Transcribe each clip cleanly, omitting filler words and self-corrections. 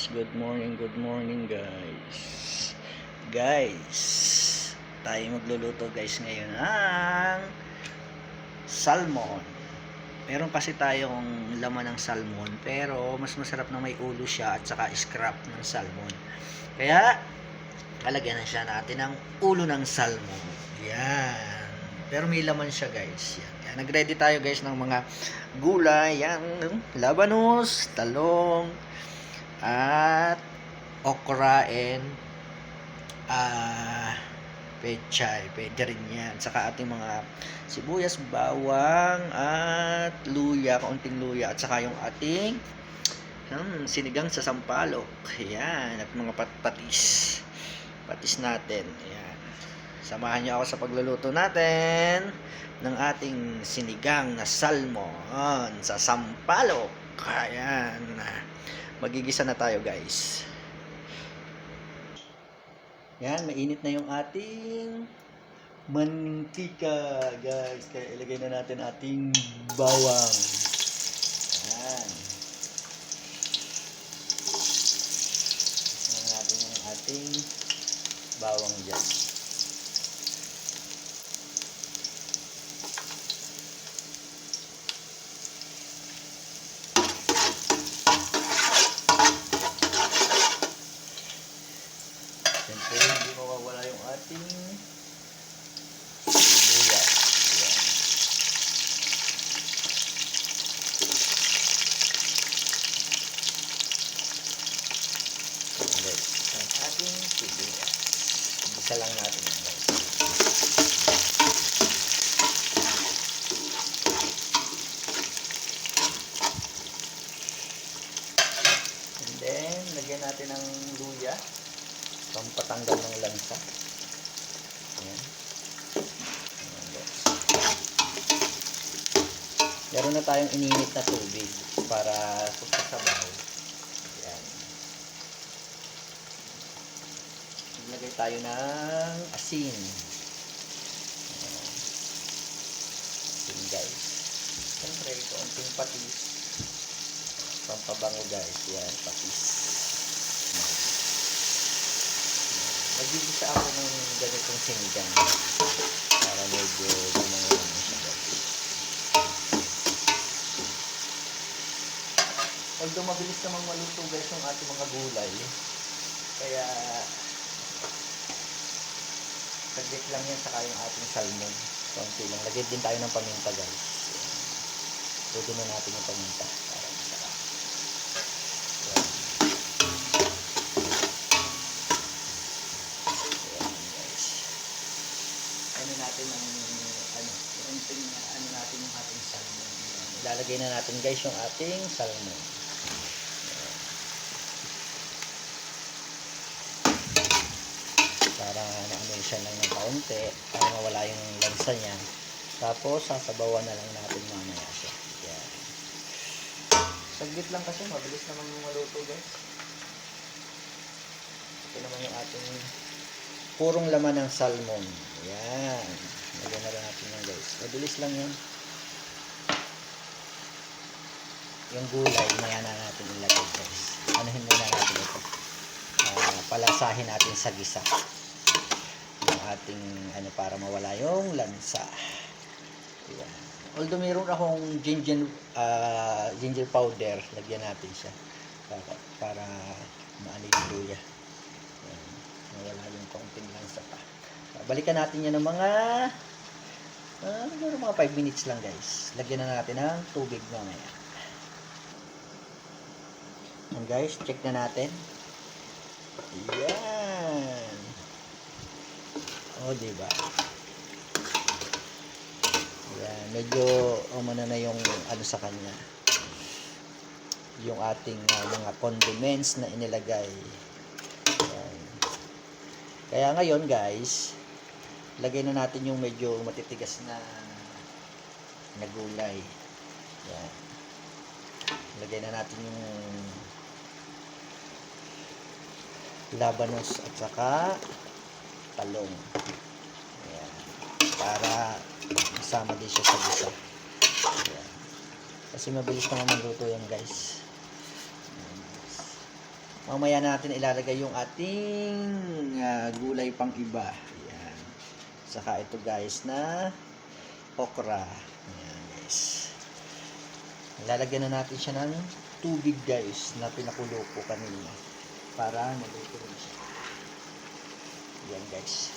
Good morning guys. Guys, tayo magluluto guys ngayon ng salmon. Meron kasi tayong laman ng salmon, pero mas masarap na may ulo siya at saka scrap ng salmon. Kaya, lalagyan na siya natin ng ulo ng salmon. Yan. Pero may laman siya guys. Yan. Kaya nag-ready tayo guys ng mga gulay. Yan. Labanos, talong, at okra and pechay. Pwede rin yan. Saka ating mga sibuyas, bawang, at luya, kaunting luya. At saka yung ating sinigang sa sampalok. Yan. At mga patis. Patis natin. Yan. Samahan niyo ako sa pagluluto natin ng ating sinigang na salmon sa sampalok. Ayan. Magigisa na tayo guys. Yan, mainit na yung ating mantika guys. Kaya ilagay na natin ating bawang. Yan. Ilagay natin yung ating bawang dyan. Siyempre, hindi mawawala yung ating sibuyas. Yan. Guys, ang ating sibuyas. Isa lang natin yan guys. And then, lagyan natin ng luya. Pampatanggal ng lansa. Ayan. Ayan guys. Meron na tayong ininit na tubig para sasabaw. Ayan. Maglagay tayo ng asin. Ayan. Asin guys. Siyempre, kaunting patis. Pampabango guys. Ayan, patis. Magigisa ako ng ganitong sinigang para medyo gumangan siya guys. Although mabilis namang maluto guys yung ating mga gulay, kaya saglit lang yan, saka yung ating salmon konti lang. Lagyan din tayo ng paminta guys. Pwede na natin yung paminta para masarap. Natin ang natin yung ating salmon. Ilalagay na natin guys yung ating salmon. Para naanoy siya lang ng kaunti para mawala yung lansa niya. Tapos sasabawan na lang natin mamaya siya. Yan. Saglit lang kasi mabilis naman yung maluto guys. Ito naman yung ating purong laman ng salmon. Ayan. Lagyan na rin natin yan guys. Mabilis lang yan. Yung gulay, maya na natin ilagay guys. Anuhin muna natin ito. Palasahin natin sa gisa. Yung ating para mawala yung lansa. Ayan. Although mayroon akong ginger powder, lagyan natin siya. Para maalig yung luya. Wala yung kaunting lansa pa. Balikan natin yan ng mga 5 minutes lang guys. Lagyan na natin ng tubig mamaya. And guys, check na natin. Yan. O, diba? Yan. Medyo umana na yung sa kanya. Yung ating mga condiments na inilagay. Kaya ngayon guys, lagay na natin yung medyo matitigas na gulay. Yan. Lagay na natin yung labanos at saka talong. Yan. Para masama din siya sa gisa. Yan. Kasi mabilis naman magluto yan guys. Mamaya natin ilalagay yung ating gulay pang iba. Ayan. Saka ito guys na okra. Ayan guys. Lalagyan na natin siya ng tubig guys na pinakulo ko kanina para maluto rin siya. Ayan guys.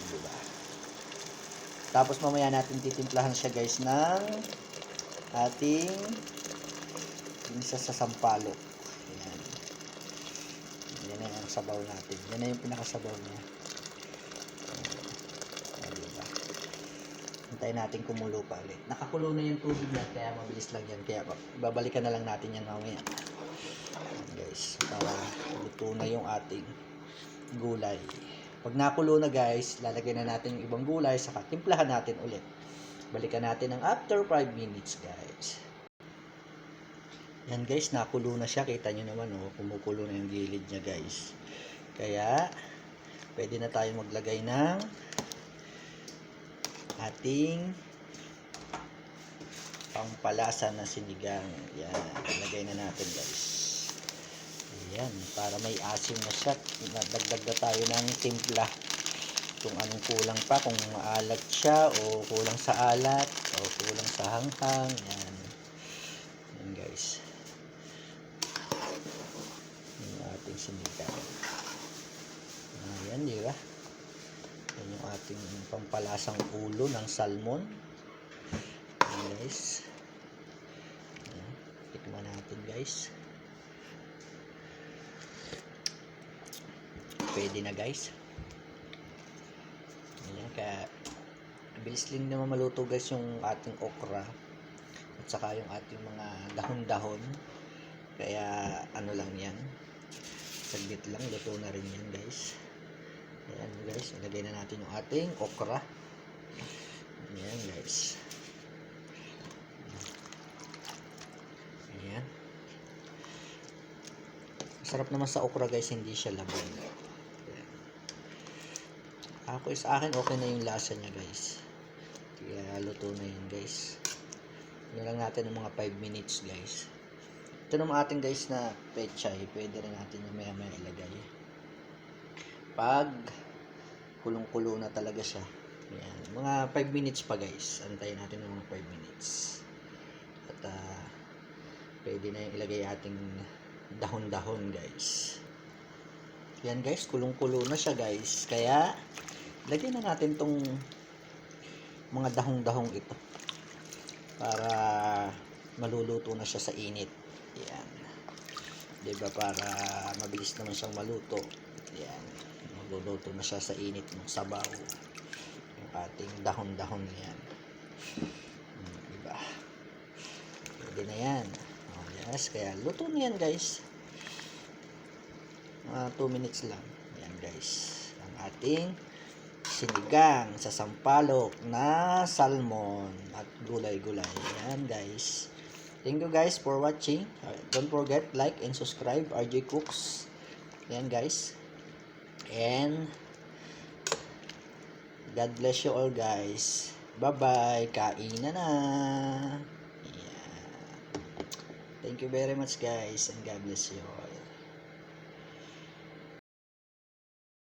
Diba? Tapos mamaya natin titimplahan siya guys ng ating isa sa sampalok. Ayan. Yan na yung sabaw natin. Yan na yung pinakasabaw niya. Ayan, diba? Hintayin natin kumulo pa ulit. Nakakulo na yung tubig na kaya mabilis lang yan. Kaya babalikan na lang natin yan mamaya. Ayan, guys. Para luto na yung ating gulay. Pag nakulo na guys, lalagyan na natin yung ibang gulay saka timplahan natin ulit. Balikan natin ng after 5 minutes guys. Yan guys, nakulo na siya. Kita nyo naman, oh, kumukulo na yung gilid niya guys. Kaya, pwede na tayo maglagay ng ating pampalasa na sinigang. Yan, ilagay na natin guys. Yan, para may asim na siya. Dagdag na tayo ng timpla. Kung anong kulang pa, kung maalat siya, o kulang sa alat, o kulang sa hanghang. Yan. Yan guys. Ating sinigang. Ayan, di ba? Yan yung ating pampalasang ulo ng salmon. Ayan, guys. Ayan, tikman natin, guys. Pwede na, guys. Ayan, kaya bilis lang naman maluto, guys, yung ating okra at saka yung ating mga dahon-dahon. Kaya, ano lang yan. Saglit lang, luto na rin yan guys. Ayan guys, ilagay na natin yung ating okra. Ayan guys. Ayan. Masarap naman sa okra guys, hindi siya labon. Ayan. Sa akin okay na yung lasa niya guys. Kaya luto na yun guys. Ano lang natin ng mga 5 minutes guys. Ito naman ating guys na pechay, pwede rin natin yung maya-maya ilagay. Pag kulong-kulo na talaga siya. Ayan. Mga 5 minutes pa guys. Antayin natin ng mga 5 minutes. At pwede na yung ilagay ating dahon-dahon guys. Yan guys, kulong-kulo na siya guys. Kaya, lagyan na natin tong mga dahong-dahong ito. Para maluluto na siya sa init. Yan. Diba, para mabilis naman siyang maluto. Yan. Magluluto na siya sa init ng sabaw. Yung ating dahon-dahon yan. Diba? Pwede na yan. Oh, yes. Kaya luto na yan guys. 2 minutes lang. Yan guys. Ang ating sinigang sa sampalok na salmon at gulay-gulay. Yan guys. Thank you guys for watching. Don't forget like and subscribe RJ Cooks. Yan guys. And God bless you all guys. Bye-bye. Kain na na. Yeah. Thank you very much guys and God bless you all.